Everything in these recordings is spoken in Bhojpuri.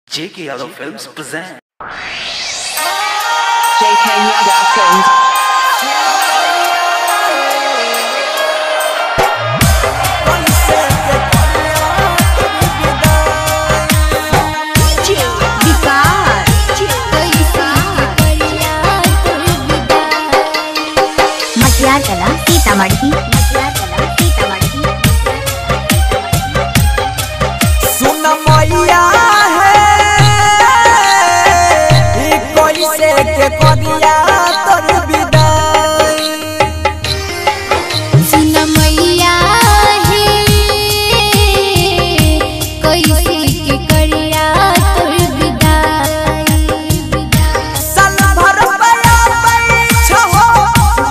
JK Yadav Films present JK Yadav Films. Sitamarhi सुन मैया है कोई से के करिया तोर विदाई। सुन मैया है कोई से के करिया तोर विदाई। साल भर बया बैठो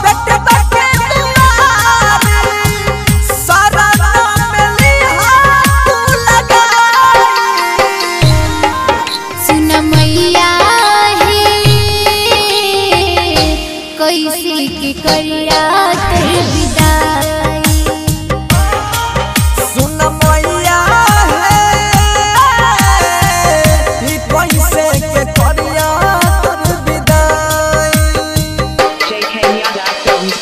बेटे बेटे तुम्हारे सारा नाम लिहा तू लगाई। सुन मैया है कोई से के करिया तोर विदाई। सुन मैया है कोई से के करिया तोर विदाई। JK Yadav Films.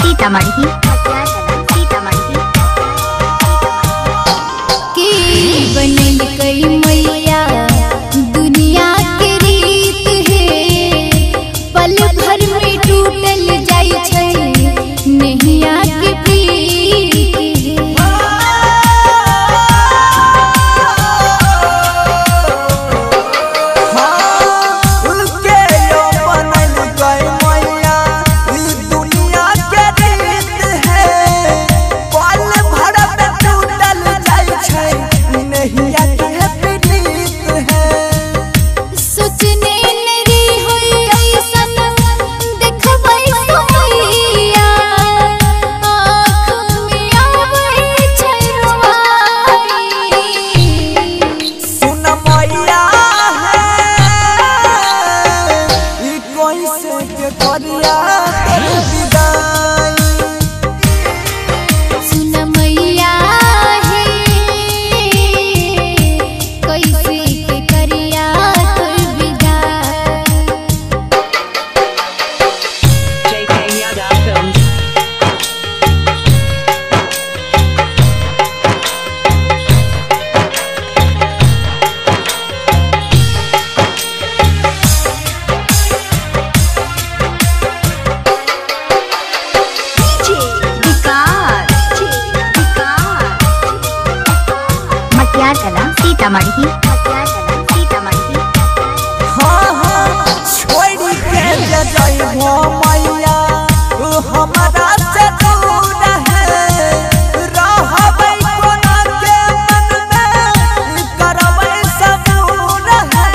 सीतामढ़ी की बनल कई मैया दुनिया के रीत है। पल भर में टूटल जाई छै नैया के प्रीत है। सोचने नरी होई ऐसन देखबै सोइया आँख में आबै छै रोवाई। सुन मैया है कोई से के करिया तोर विदाई। सुन मैया है कोई से के करिया तोर विदाई। JK Yadav Films. सीतामढ़ी हाँ हाँ छोड़ के जे जाइबो मैया हमरा से दूर है। रहबै कोना के मन में करबै सबूर है।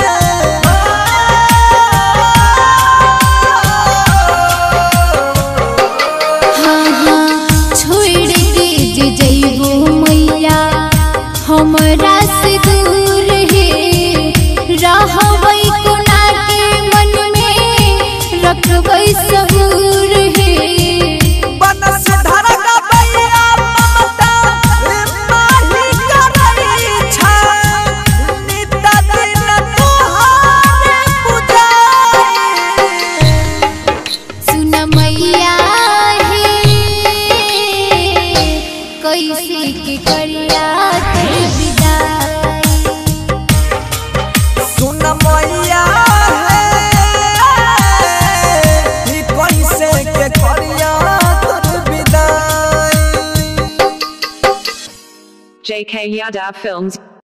हाँ हाँ छोड़ के जे जइबो मैया हमरा से दूर है। रहबै कोना के मन में रखबै सबूर है। बनस धरक बैया ममता माही करई छै नित दिन तोहरे पूजाई। सुन मैया है कैसे के करिया तोर विदाई। सुन मैया है कोई से के करिया तोर विदाई। JK Yadav Films.